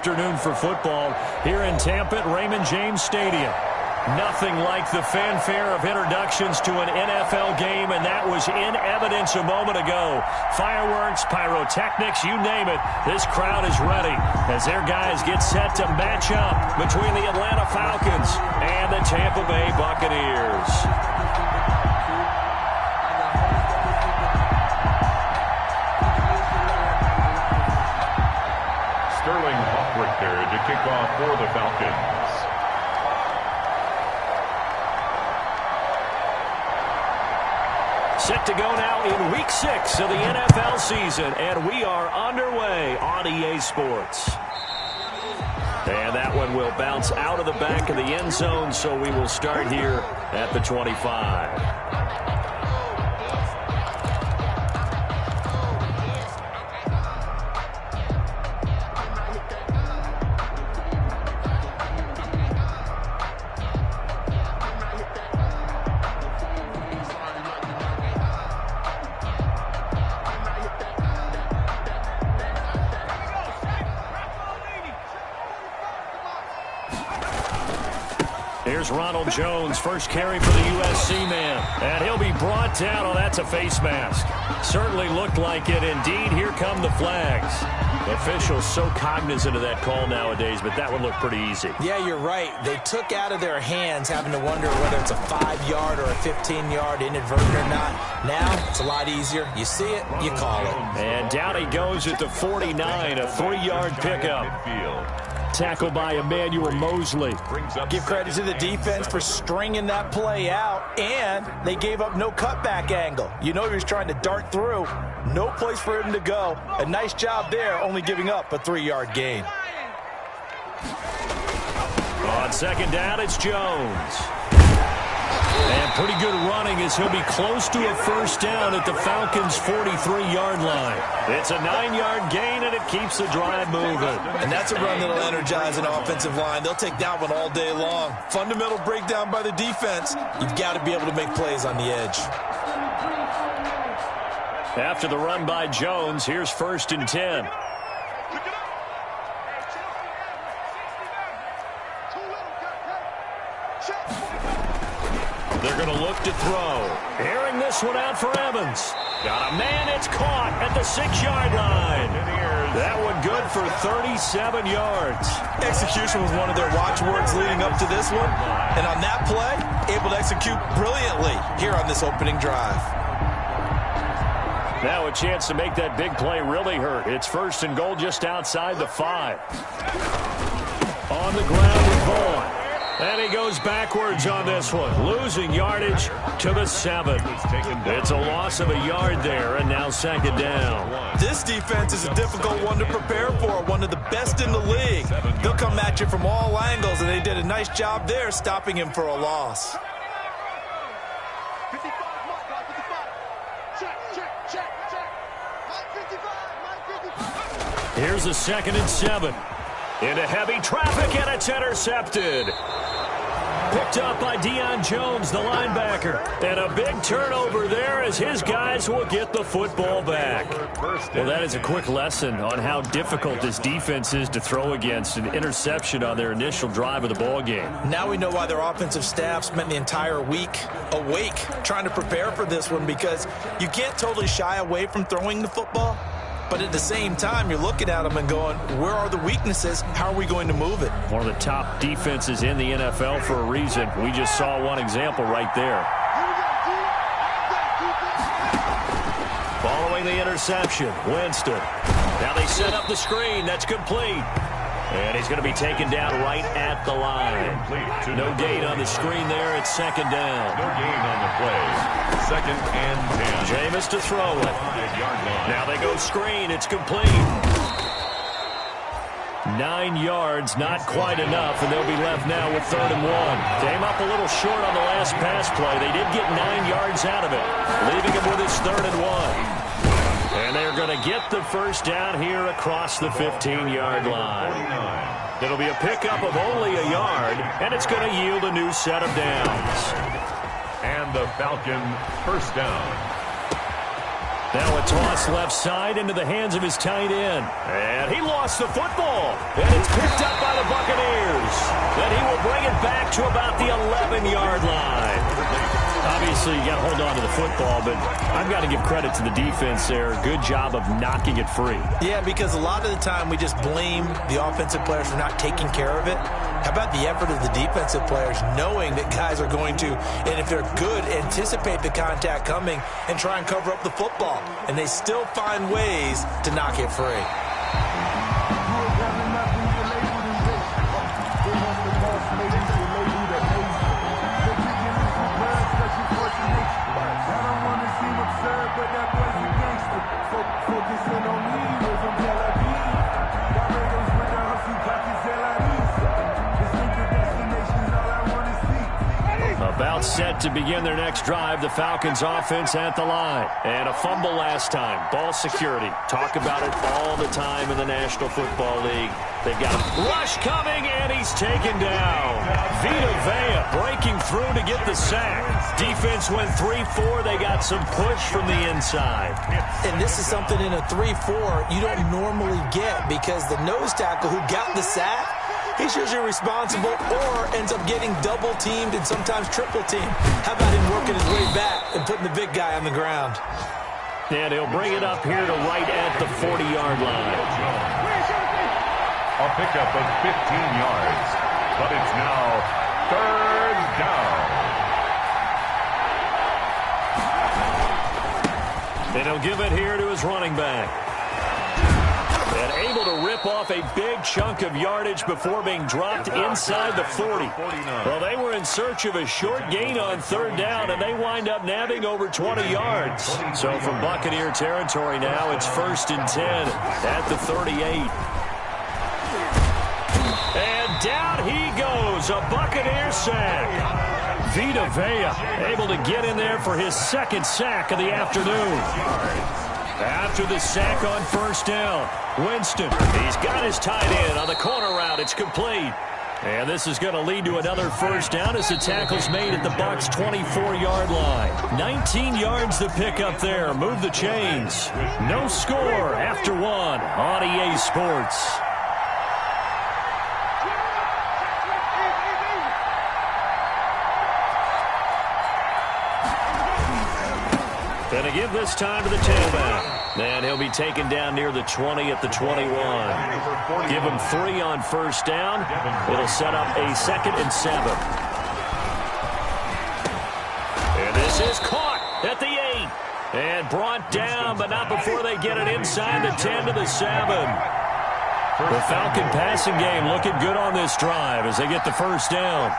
afternoon for football here in Tampa at Raymond James Stadium. Nothing like the fanfare of introductions to an NFL game, and that was in evidence a moment ago. Fireworks, pyrotechnics, you name it. This crowd is ready as their guys get set to match up between the Atlanta Falcons and the Tampa Bay Buccaneers. Sterling Hoffrichter to kick off for the Falcons. Set to go now in Week 6 of the NFL season, and we are underway on EA Sports. And that one will bounce out of the back of the end zone, so we will start here at the 25. Here's Ronald Jones, first carry for the USC man. And he'll be brought down. Oh, that's a face mask. Certainly looked like it. Indeed, here come the flags. Officials so cognizant of that call nowadays, but that one looked pretty easy. Yeah, you're right. They took out of their hands having to wonder whether it's a 5-yard or a 15-yard inadvertent or not. Now, it's a lot easier. You see it, you call it. And down he goes at the 49, a 3-yard pickup. Tackled by Emmanuel Mosley. Give credit to the defense for stringing that play out, and they gave up no cutback angle. You know he was trying to dart through. No place for him to go. A nice job there, only giving up a 3-yard gain. On second down, it's Jones. And pretty good running as he'll be close to a first down at the Falcons' 43-yard line. It's a 9-yard gain, and it keeps the drive moving. And that's a run that'll energize an offensive line. They'll take that one all day long. Fundamental breakdown by the defense. You've got to be able to make plays on the edge. After the run by Jones, here's 1st and 10. They're going to look to throw. Airing this one out for Evans. Got a man, it's caught at the 6-yard line. That one good for 37 yards. Execution was one of their watchwords leading up to this one. And on that play, able to execute brilliantly here on this opening drive. Now a chance to make that big play really hurt. It's 1st and goal just outside the 5. On the ground with Vaughn. And he goes backwards on this one, losing yardage to the 7. It's a loss of a yard there, and now 2nd down. This defense is a difficult one to prepare for, one of the best in the league. They'll come at you from all angles, and they did a nice job there stopping him for a loss. Here's a 2nd and 7. Into heavy traffic, and it's intercepted. Picked up by Deion Jones, the linebacker. And a big turnover there as his guys will get the football back. Well, that is a quick lesson on how difficult this defense is to throw against. An interception on their initial drive of the ball game. Now we know why their offensive staff spent the entire week awake trying to prepare for this one, because you can't totally shy away from throwing the football. But at the same time, you're looking at them and going, where are the weaknesses? How are we going to move it? One of the top defenses in the NFL for a reason. We just saw one example right there. Following the interception, Winston. Now they set up the screen. That's complete. And he's going to be taken down right at the line. No gain on the screen there. It's 2nd down. No gain on the play. 2nd and 10. Jameis to throw it. 5-yard line. Now they go screen. It's complete. 9 yards, not quite enough, and they'll be left now with 3rd and 1. Came up a little short on the last pass play. They did get 9 yards out of it, leaving him with his 3rd and 1. And they're going to get the first down here across the 15-yard line. It'll be a pickup of only a yard, and it's going to yield a new set of downs. And the Falcon first down. Now a toss left side into the hands of his tight end. And he lost the football. And it's picked up by the Buccaneers. Then he will bring it back to about the 11-yard line. Obviously, you got to hold on to the football, but I've got to give credit to the defense there. Good job of knocking it free. Yeah, because a lot of the time we just blame the offensive players for not taking care of it. How about the effort of the defensive players knowing that guys are going to, and if they're good, anticipate the contact coming and try and cover up the football. And they still find ways to knock it free. About set to begin their next drive, the Falcons offense at the line. And a fumble last time. Ball security. Talk about it all the time in the National Football League. They've got a rush coming, and he's taken down. Vita Vea breaking through to get the sack. Defense went 3-4. They got some push from the inside. And this is something in a 3-4 you don't normally get because the nose tackle who got the sack, he's usually responsible or ends up getting double-teamed and sometimes triple-teamed. How about him working his way back and putting the big guy on the ground? And he'll bring it up here to right at the 40-yard line. A pickup of 15 yards, but it's now third down. And he'll give it here to his running back. And able to rip off a big chunk of yardage before being dropped inside the 40. Well, they were in search of a short gain on third down, and they wind up nabbing over 20 yards. So from Buccaneer territory now, it's 1st and 10 at the 38. And down he goes, a Buccaneer sack. Vita Vea able to get in there for his second sack of the afternoon. After the sack on first down, Winston, he's got his tight end on the corner route. It's complete. And this is going to lead to another first down as the tackle's made at the Bucs' 24-yard line. 19 yards to pick up there. Move the chains. No score after one on EA Sports. Going to give this time to the tailback. And he'll be taken down near the 20 at the 21. Give him 3 on first down. It'll set up a 2nd and 7. And this is caught at the 8. And brought down, but not before they get it inside the 10 to the 7. The Falcon passing game looking good on this drive as they get the first down.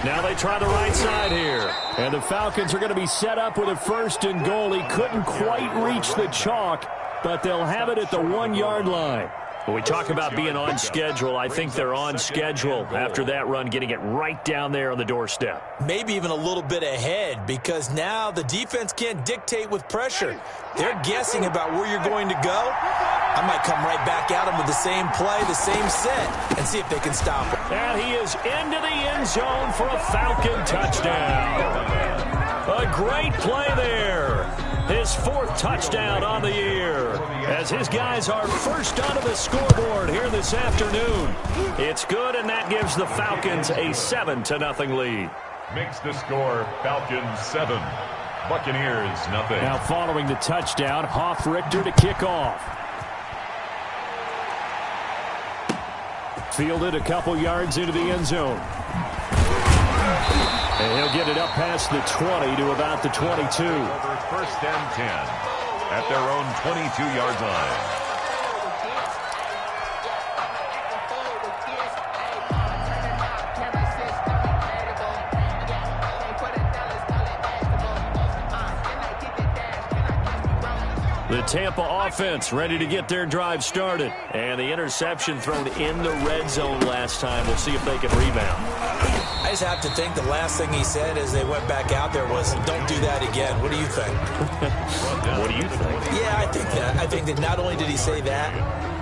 Now they try the right side here. And the Falcons are going to be set up with a 1st and goal. He couldn't quite reach the chalk, but they'll have it at the 1-yard line. When we talk about being on schedule, I think they're on schedule after that run, getting it right down there on the doorstep. Maybe even a little bit ahead because now the defense can't dictate with pressure. They're guessing about where you're going to go. I might come right back at him with the same play, the same set, and see if they can stop him. And he is into the end zone for a Falcon touchdown. A great play there. His 4th touchdown on the year as his guys are first onto the scoreboard here this afternoon. It's good, and that gives the Falcons a 7-0 lead. Makes the score Falcons 7, Buccaneers 0. Now following the touchdown, Richter to kick off. Fielded a couple yards into the end zone. And he'll get it up past the 20 to about the 22. Over 1st and 10 at their own 22-yard line. The Tampa offense ready to get their drive started. And the interception thrown in the red zone last time. We'll see if they can rebound. I just have to think the last thing he said as they went back out there was, don't do that again. What do you think? What do you think? Yeah, I think that. I think that not only did he say that,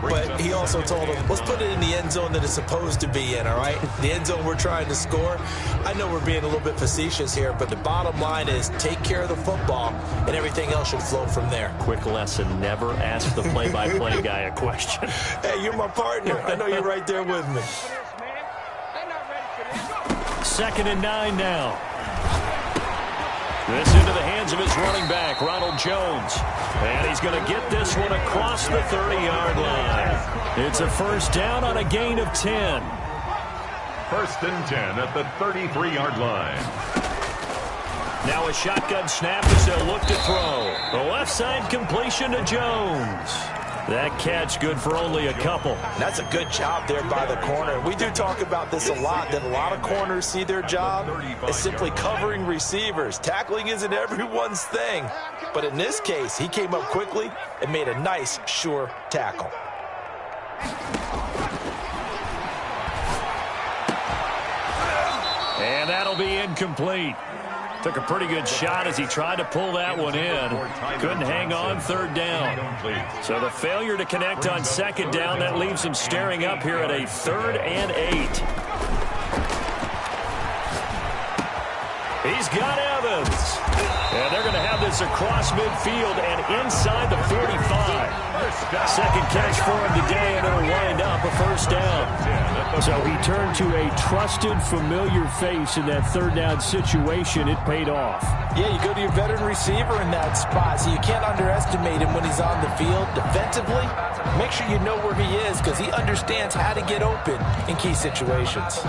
but he also told him, let's put it in the end zone that it's supposed to be in, all right? The end zone we're trying to score. I know we're being a little bit facetious here, but the bottom line is take care of the football, and everything else should flow from there. Quick lesson, never ask the play-by-play guy a question. Hey, you're my partner. I know you're right there with me. 2nd and 9 now. This into the hands of his running back, Ronald Jones. And he's going to get this one across the 30-yard line. It's a first down on a gain of 10. 1st and 10 at the 33-yard line. Now a shotgun snap as they'll look to throw. The left side completion to Jones. That catch good for only a couple. That's a good job there by the corner. We do talk about this a lot, that a lot of corners see their job as simply covering receivers. Tackling isn't everyone's thing. But in this case, he came up quickly and made a nice, sure tackle. And that'll be incomplete. Took a pretty good shot as he tried to pull that one in. Couldn't hang on 3rd down. So the failure to connect on 2nd down, that leaves him staring up here at a 3rd and 8. He's got Evans. And they're going to have this across midfield and inside the 45. Second catch for him today, and it'll wind up a first down. So he turned to a trusted, familiar face in that 3rd down situation. It paid off. Yeah, you go to your veteran receiver in that spot, so you can't underestimate him when he's on the field. Defensively, make sure you know where he is because he understands how to get open in key situations.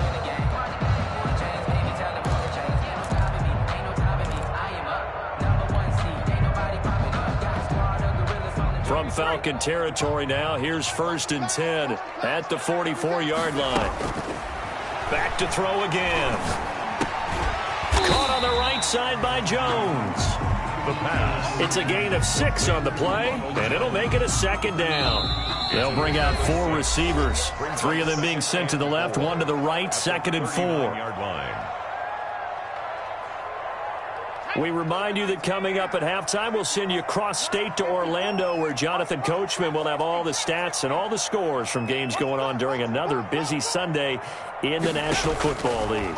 From Falcon territory now, here's 1st and 10 at the 44-yard line. Back to throw again. Caught on the right side by Jones. The pass. It's a gain of 6 on the play, and it'll make it a 2nd down. They'll bring out 4 receivers, 3 of them being sent to the left, 1 to the right, 2nd and 4. We remind you that coming up at halftime, we'll send you cross-state to Orlando, where Jonathan Coachman will have all the stats and all the scores from games going on during another busy Sunday in the National Football League.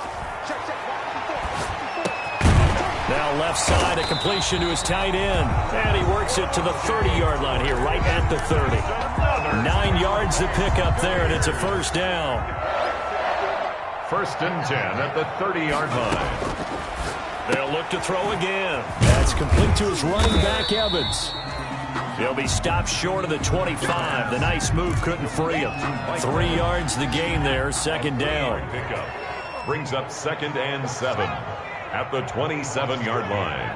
Now left side, a completion to his tight end. And he works it to the 30-yard line here, right at the 30. 9 yards to pick up there, and it's a first down. 1st and 10 at the 30-yard line. They'll look to throw again. That's complete to his running back, Evans. He'll be stopped short of the 25. The nice move couldn't free him. 3 yards the gain there, 2nd down. Pickup brings up 2nd and 7 at the 27-yard line.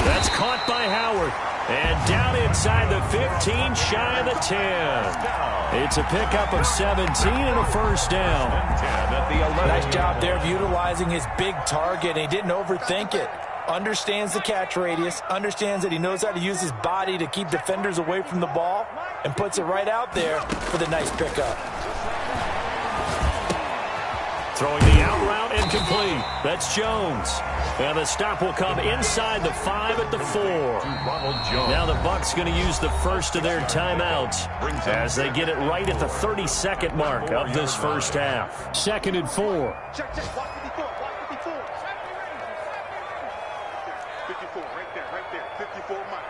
That's caught by Howard. And down inside the 15, shy of the 10. It's a pickup of 17 and a first down. Nice job there of utilizing his big target. He didn't overthink it. Understands the catch radius, understands that he knows how to use his body to keep defenders away from the ball, and puts it right out there for the nice pickup. Throwing the out route incomplete. That's Jones. And the stop will come inside the 5 at the 4. Now the Bucs going to use the first of their timeouts as they get it right at the 32nd mark of this first half. 2nd and 4. 54, right there, 54 Mike.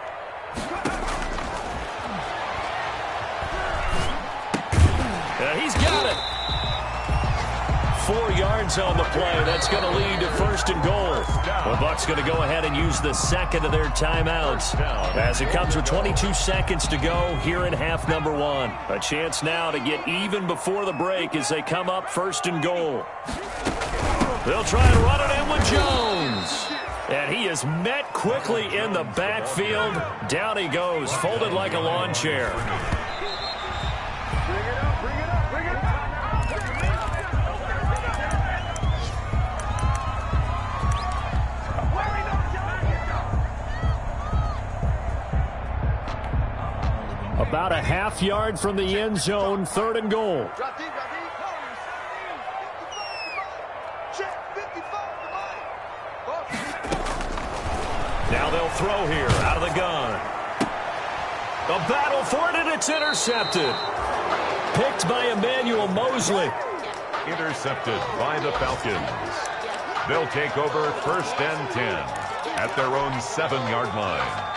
He's got it. 4 yards on the play. That's going to lead to 1st and goal. The Bucs going to go ahead and use the second of their timeouts as it comes with 22 seconds to go here in half number 1. A chance now to get even before the break as they come up 1st and goal. They'll try and run it in with Jones. And he is met quickly in the backfield. Down he goes, folded like a lawn chair. About a half yard from the end zone, 3rd and goal. Now Now they'll throw here out of the gun. A battle for it, and it's intercepted. Picked by Emmanuel Mosley. Intercepted by the Falcons. They'll take over 1st and 10 at their own 7-yard line.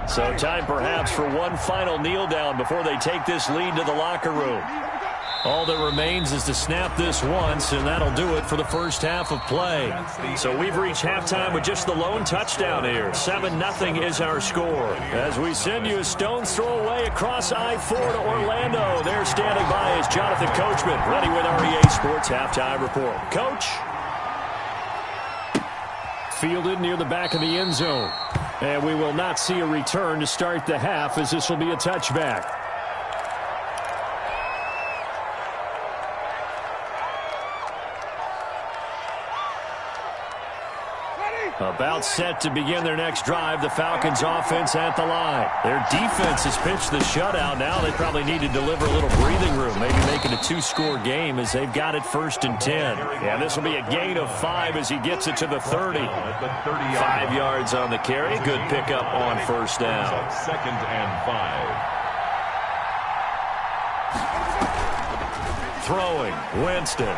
So time perhaps for one final kneel down before they take this lead to the locker room. All that remains is to snap this once, and that'll do it for the first half of play. So we've reached halftime with just the lone touchdown here. 7-0 is our score. As we send you a stone's throw away across I-4 to Orlando. There standing by is Jonathan Coachman, ready with REA Sports Halftime Report. Coach? Fielded near the back of the end zone. And we will not see a return to start the half, as this will be a touchback. About set to begin their next drive, the Falcons offense at the line. Their defense has pitched the shutout. Now they probably need to deliver a little breathing room, maybe make it a 2-score game as they've got it 1st and 10. Yeah, this will be a gain of 5 as he gets it to the 30. 5 yards on the carry. Good pickup on 1st down. 2nd and 5. Throwing, Winston.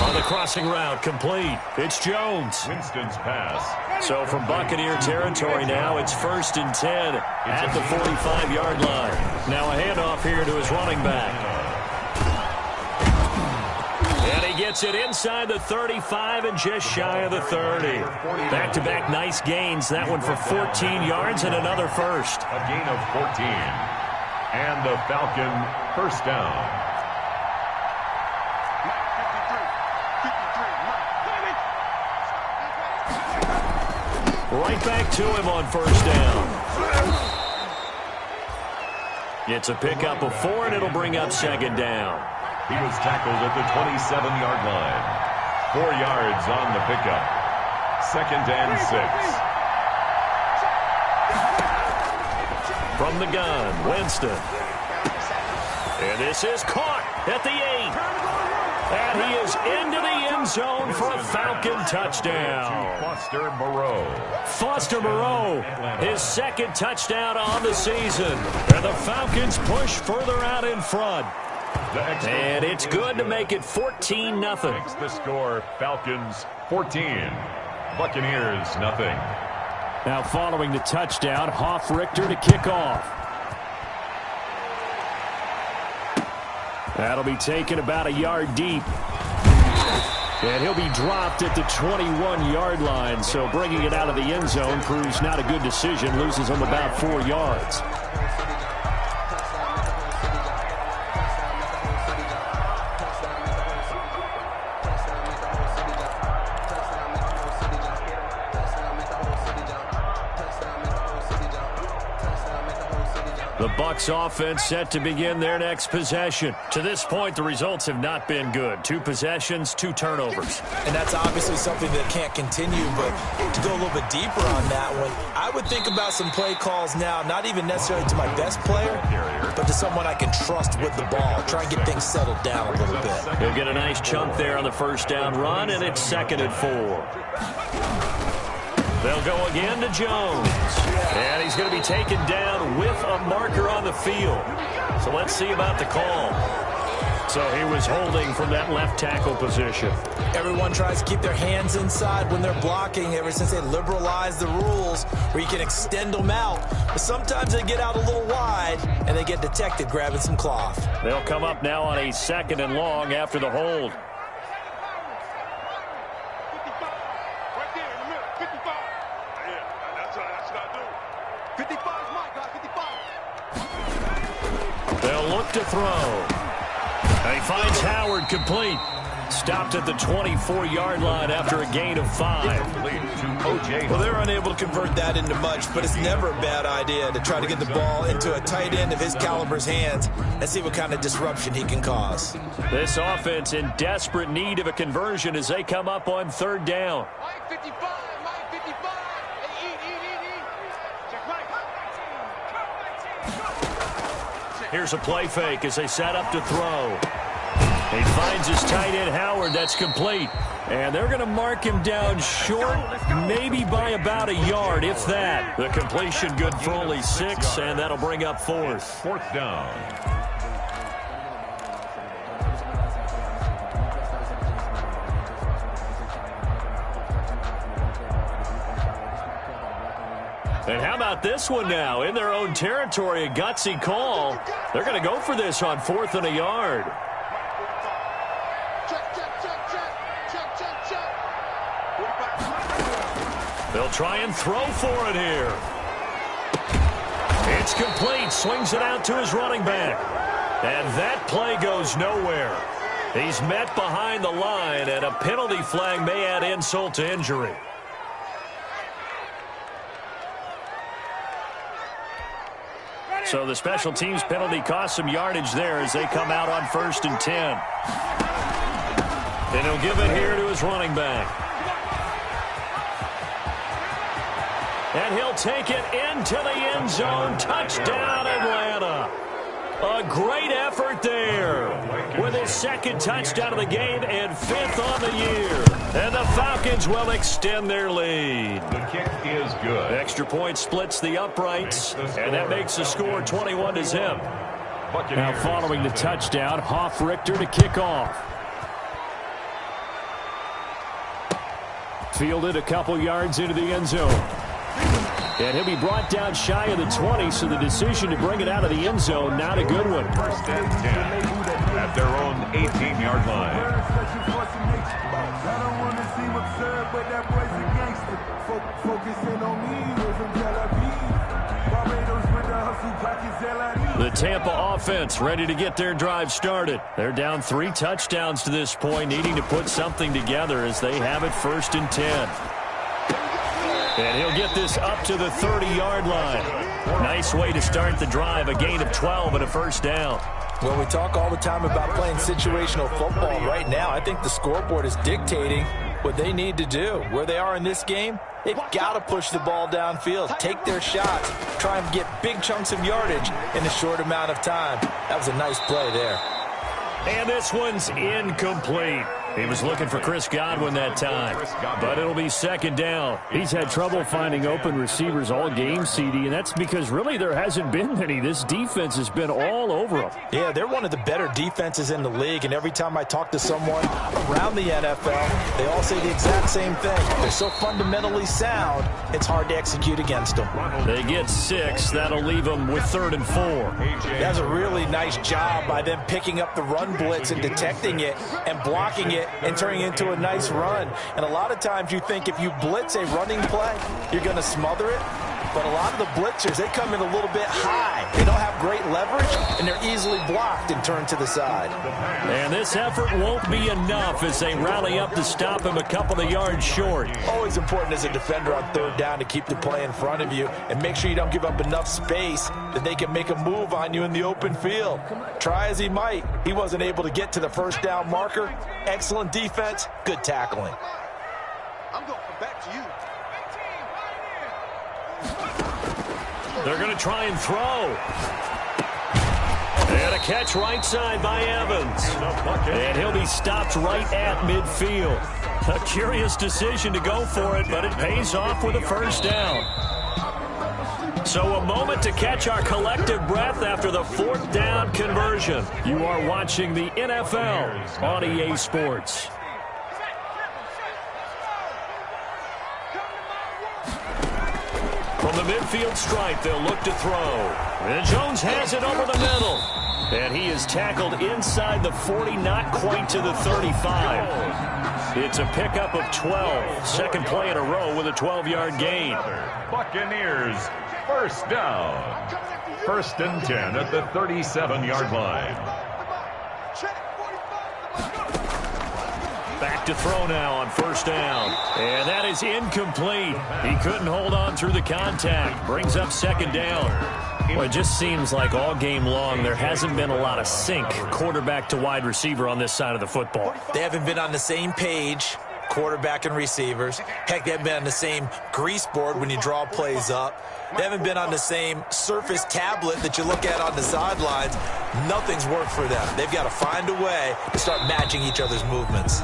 On the crossing route, complete. It's Jones. Winston's pass. So from Buccaneer territory now, it's 1st and 10 at the 45-yard line. Now a handoff here to his running back. And he gets it inside the 35 and just shy of the 30. Back-to-back nice gains. That one for 14 yards and another first. A gain of 14. And the Falcon 1st down. Right back to him on 1st down. It's a pickup of 4, and it'll bring up 2nd down. He was tackled at the 27-yard line. 4 yards on the pickup. 2nd and 6. From the gun, Winston. And this is caught at the 8. And he is into the end zone for a Falcon touchdown. Foster Moreau, his 2nd touchdown on the season. And the Falcons push further out in front. And it's good to make it 14-0. Makes the score Falcons 14. Buccaneers nothing. Now following the touchdown, Hoff-Richter to kick off. That'll be taken about a yard deep. And he'll be dropped at the 21-yard line. So bringing it out of the end zone proves not a good decision. Loses him about 4 yards. The Bucs offense set to begin their next possession. To this point, the results have not been good. 2 possessions, 2 turnovers. And that's obviously something that can't continue, but to go a little bit deeper on that one, I would think about some play calls now, not even necessarily to my best player, but to someone I can trust with the ball. Try and get things settled down a little bit. He'll get a nice chunk there on the 1st down run, and it's 2nd and 4. They'll go again to Jones. And he's going to be taken down with a marker on the field. So let's see about the call. So he was holding from that left tackle position. Everyone tries to keep their hands inside when they're blocking ever since they liberalized the rules where you can extend them out. But sometimes they get out a little wide and they get detected grabbing some cloth. They'll come up now on a 2nd and long after the hold. They'll look to throw. And he finds Howard complete. Stopped at the 24-yard line after a gain of 5. Well, they're unable to convert that into much, but it's never a bad idea to try to get the ball into a tight end of his caliber's hands and see what kind of disruption he can cause. This offense in desperate need of a conversion as they come up on 3rd down. Mike 55, Mike 55. Hey, eat. Check Mike. Here's a play fake as they set up to throw. He finds his tight end, Howard. That's complete. And they're going to mark him down short, maybe by about a yard, if that. The completion good for only 6, and that'll bring up 4th. 4th down. And how about this one now? In their own territory, a gutsy call. They're going to go for this on 4th and a yard. They'll try and throw for it here. It's complete. Swings it out to his running back. And that play goes nowhere. He's met behind the line, and a penalty flag may add insult to injury. So the special teams penalty cost some yardage there as they come out on 1st and 10. And he'll give it here to his running back. And he'll take it into the end zone. Touchdown, Atlanta. A great effort there with his 2nd touchdown of the game and 5th on the year. And the Falcons will extend their lead. The kick is good. Extra point splits the uprights, and that makes the score 21-0. Now following the touchdown, Hoff-Richter to kick off. Fielded a couple yards into the end zone. And he'll be brought down shy of the 20, so the decision to bring it out of the end zone, not a good one. 1st and 10 at their own 18-yard line. The Tampa offense ready to get their drive started. They're down 3 touchdowns to this point, needing to put something together as they have it 1st and 10. And he'll get this up to the 30-yard line. Nice way to start the drive, a gain of 12 and a 1st down. Well, we talk all the time about playing situational football. Right now, I think the scoreboard is dictating what they need to do. Where they are in this game, they've got to push the ball downfield, take their shots, try and get big chunks of yardage in a short amount of time. That was a nice play there. And this one's incomplete. He was looking for Chris Godwin that time, but it'll be 2nd down. He's had trouble finding open receivers all game, CD, and that's because really there hasn't been many. This defense has been all over them. Yeah, they're one of the better defenses in the league, and every time I talk to someone around the NFL, they all say the exact same thing. They're so fundamentally sound, it's hard to execute against them. They get 6. That'll leave them with 3rd and 4. That's a really nice job by them picking up the run blitz and detecting it and blocking it and turning it into a nice run. And a lot of times you think if you blitz a running play, you're going to smother it. But a lot of the blitzers, they come in a little bit high. They don't have great leverage, and they're easily blocked and turned to the side. And this effort won't be enough as they rally up to stop him a couple of yards short. Always important as a defender on 3rd down to keep the play in front of you and make sure you don't give up enough space that they can make a move on you in the open field. Try as he might, he wasn't able to get to the 1st down marker. Excellent defense, good tackling. I'm going to come back to you. They're going to try and throw. And a catch right side by Evans. And he'll be stopped right at midfield. A curious decision to go for it, but it pays off with a 1st down. So a moment to catch our collective breath after the 4th down conversion. You are watching the NFL on EA Sports. From the midfield stripe, they'll look to throw. And Jones has it over the middle. And he is tackled inside the 40, not quite to the 35. It's a pickup of 12. 2nd play in a row with a 12-yard gain. Buccaneers, 1st down. 1st and 10 at the 37-yard line. Back to throw now on 1st down. And that is incomplete. He couldn't hold on through the contact. Brings up 2nd down. Well, it just seems like all game long there hasn't been a lot of sync quarterback to wide receiver on this side of the football. They haven't been on the same page quarterback and receivers. Heck, they haven't been on the same grease board when you draw plays up. They haven't been on the same surface tablet that you look at on the sidelines. Nothing's worked for them. They've got to find a way to start matching each other's movements.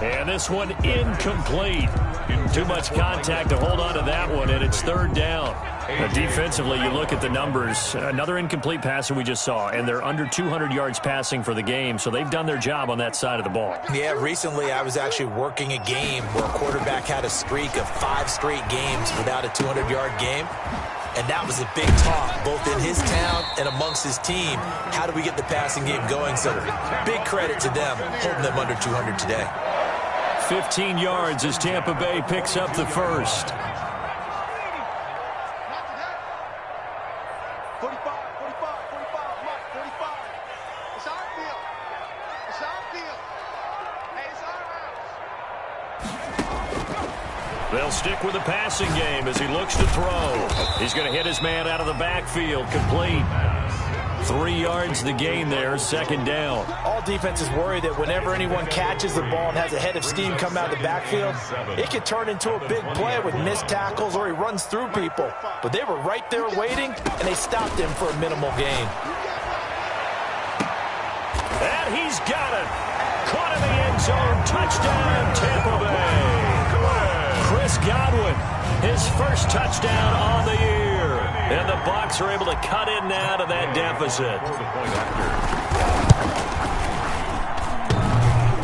And this one incomplete. Too much contact to hold on to that one, and it's third down. Defensively, you look at the numbers. Another incomplete pass that we just saw, and they're under 200 yards passing for the game, so they've done their job on that side of the ball. Yeah, recently I was actually working a game where a quarterback had a streak of 5 straight games without a 200-yard game. And that was a big talk, both in his town and amongst his team. How do we get the passing game going? So big credit to them, holding them under 200 today. 15 yards as Tampa Bay picks up the first. 45, 45, Mike, 45. It's our field. It's our field. Hey, it's our house. They'll stick with the passing game as he looks to throw. He's going to hit his man out of the backfield, complete. 3 yards the gain there, second down. All defenses worry that whenever anyone catches the ball and has a head of steam come out of the backfield, it could turn into a big play with missed tackles or he runs through people. But they were right there waiting, and they stopped him for a minimal gain. And he's got it. Caught in the end zone. Touchdown, Tampa Bay. Chris Godwin, his first touchdown on the year. And the Bucs are able to cut in now to that deficit.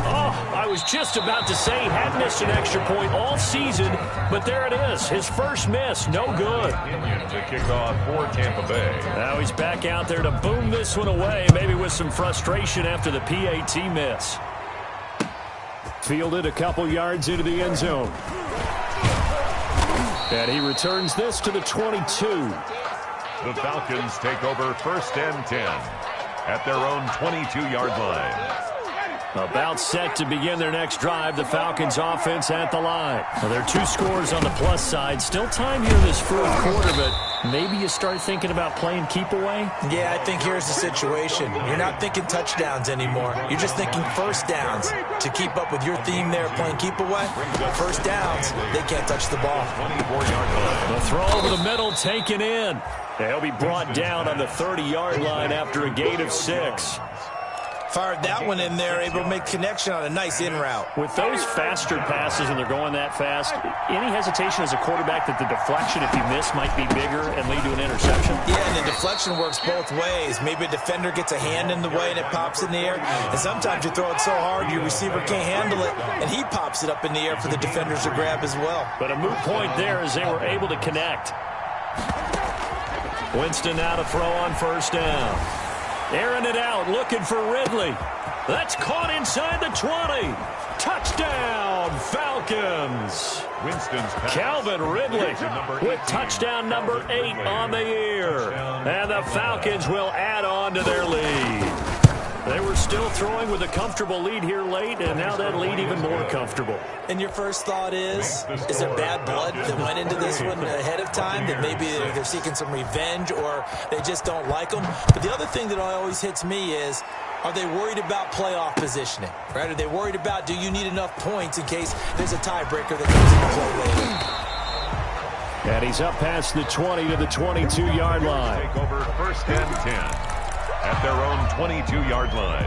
Oh, I was just about to say he had missed an extra point all season, but there it is. His first miss, no good. To kick off for Tampa Bay. Now he's back out there to boom this one away, maybe with some frustration after the PAT miss. Fielded a couple yards into the end zone. And he returns this to the 22. The Falcons take over first and 10 at their own 22-yard line. About set to begin their next drive, the Falcons offense at the line. Well, there are 2 scores on the plus side. Still time here in this fourth quarter, but maybe you start thinking about playing keep away? Yeah, I think here's the situation. You're not thinking touchdowns anymore. You're just thinking first downs. To keep up with your theme there, playing keep away, first downs, they can't touch the ball. 24-yard line. The throw over the middle taken in. He'll be brought down on the 30-yard line after a gain of 6. Fired that one in there, able to make connection on a nice in route. With those faster passes and they're going that fast, any hesitation as a quarterback that the deflection, if you miss, might be bigger and lead to an interception? Yeah, and the deflection works both ways. Maybe a defender gets a hand in the way and it pops in the air. And sometimes you throw it so hard your receiver can't handle it, and he pops it up in the air for the defenders to grab as well. But a moot point there as they were able to connect. Winston now to throw on first down. Airing it out, looking for Ridley. That's caught inside the 20. Touchdown, Falcons. Winston's pass. Calvin Ridley with touchdown number 8 on the year. And the Falcons will add on to their lead. They were still throwing with a comfortable lead here late, and now that lead even more comfortable. And your first thought is there bad blood that went into this one ahead of time, that maybe they're seeking some revenge or they just don't like them? But the other thing that always hits me is, are they worried about playoff positioning? Right? Are they worried about, do you need enough points in case there's a tiebreaker that comes into play later? And he's up past the 20 to the 22-yard line. Take over first and 10 at their own 22-yard line.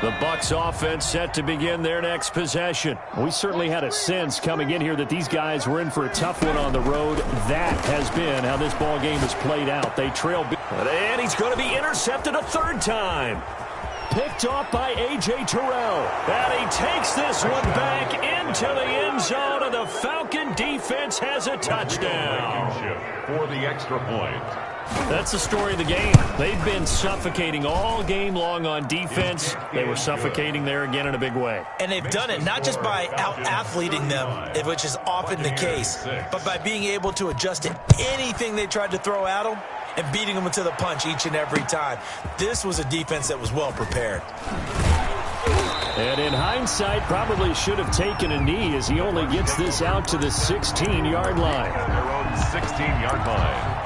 The Bucs offense set to begin their next possession. We certainly had a sense coming in here that these guys were in for a tough one on the road. That has been how this ball game has played out. They trail. And he's going to be intercepted a third time. Picked off by A.J. Terrell. And he takes this one back into the end zone, and the Falcon defense has a touchdown. For the extra point. That's the story of the game. They've been suffocating all game long on defense. They were suffocating there again in a big way. And they've done it not just by out-athleting them, which is often the case, but by being able to adjust to anything they tried to throw at them and beating them to the punch each and every time. This was a defense that was well prepared. And in hindsight, probably should have taken a knee as he only gets this out to the 16-yard line. Their own 16-yard line.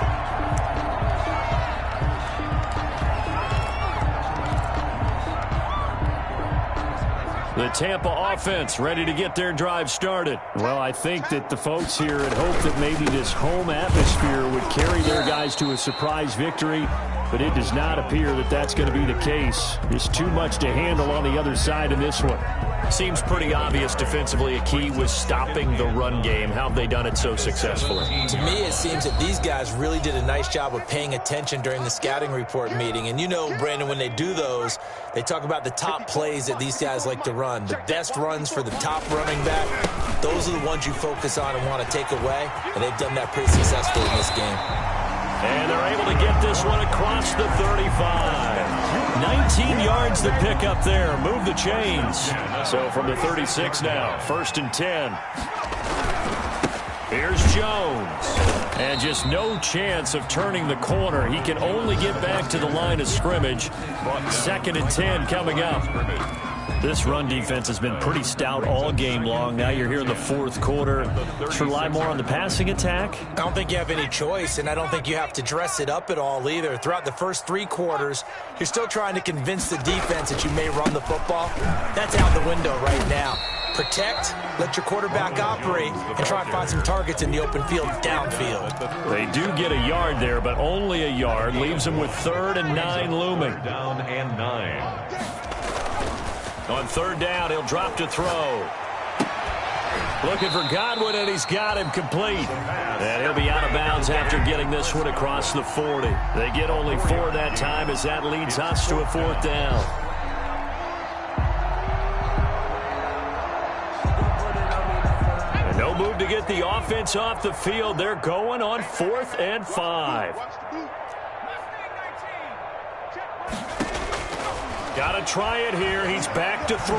The Tampa offense ready to get their drive started. Well, I think that the folks here had hoped that maybe this home atmosphere would carry their guys to a surprise victory, but it does not appear that that's going to be the case. There's too much to handle on the other side in this one. Seems pretty obvious defensively a key was stopping the run game. How have they done it so successfully? To me, it seems that these guys really did a nice job of paying attention during the scouting report meeting. And you know, Brandon, when they do those, they talk about the top plays that these guys like to run. The best runs for the top running back, those are the ones you focus on and want to take away. And they've done that pretty successfully in this game. And they're able to get this one across the 35. 19 yards to pick up there. Move the chains. So from the 36 now, 1st and 10. Here's Jones. And just no chance of turning the corner. He can only get back to the line of scrimmage. 2nd and 10 coming up. This run defense has been pretty stout all game long. Now you're here in the 4th quarter. Let's rely more on the passing attack. I don't think you have any choice, and I don't think you have to dress it up at all either. Throughout the first 3 quarters, you're still trying to convince the defense that you may run the football. That's out the window right now. Protect, let your quarterback operate, and try and find some targets in the open field downfield. They do get a yard there, but only a yard. Leaves them with 3rd and 9 looming. Down and 9. On 3rd down, he'll drop to throw. Looking for Godwin, and he's got him complete. And he'll be out of bounds after getting this one across the 40. They get only 4 that time as that leads us to a 4th down. And no move to get the offense off the field. They're going on 4th and 5. Got to try it here. He's back to throw.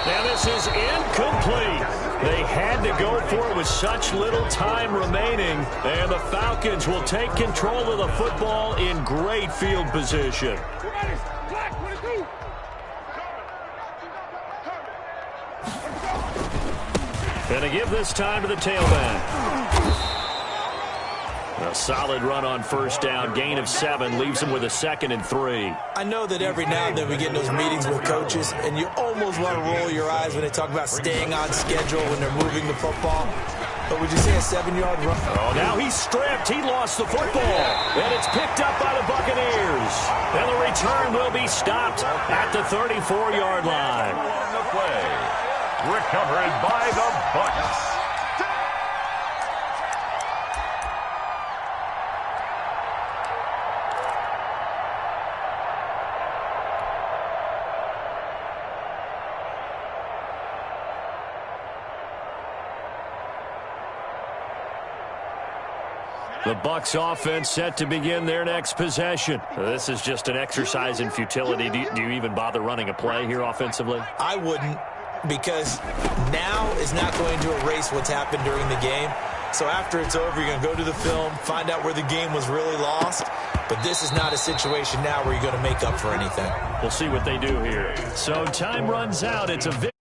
Now this is incomplete. They had to go for it with such little time remaining. And the Falcons will take control of the football in great field position. Gonna give this time to the tailback. A solid run on 1st down. Gain of 7 leaves them with a 2nd and 3. I know that every now and then we get in those meetings with coaches, and you almost want to roll your eyes when they talk about staying on schedule when they're moving the football. But would you say a 7-yard run? Oh, now he's stripped. He lost the football. And it's picked up by the Buccaneers. And the return will be stopped at the 34-yard line. On the play. Recovered by the Bucs. The Bucs offense set to begin their next possession. This is just an exercise in futility. Do you even bother running a play here offensively? I wouldn't, because now is not going to erase what's happened during the game. So after it's over, you're going to go to the film, find out where the game was really lost. But this is not a situation now where you're going to make up for anything. We'll see what they do here. So time runs out. It's a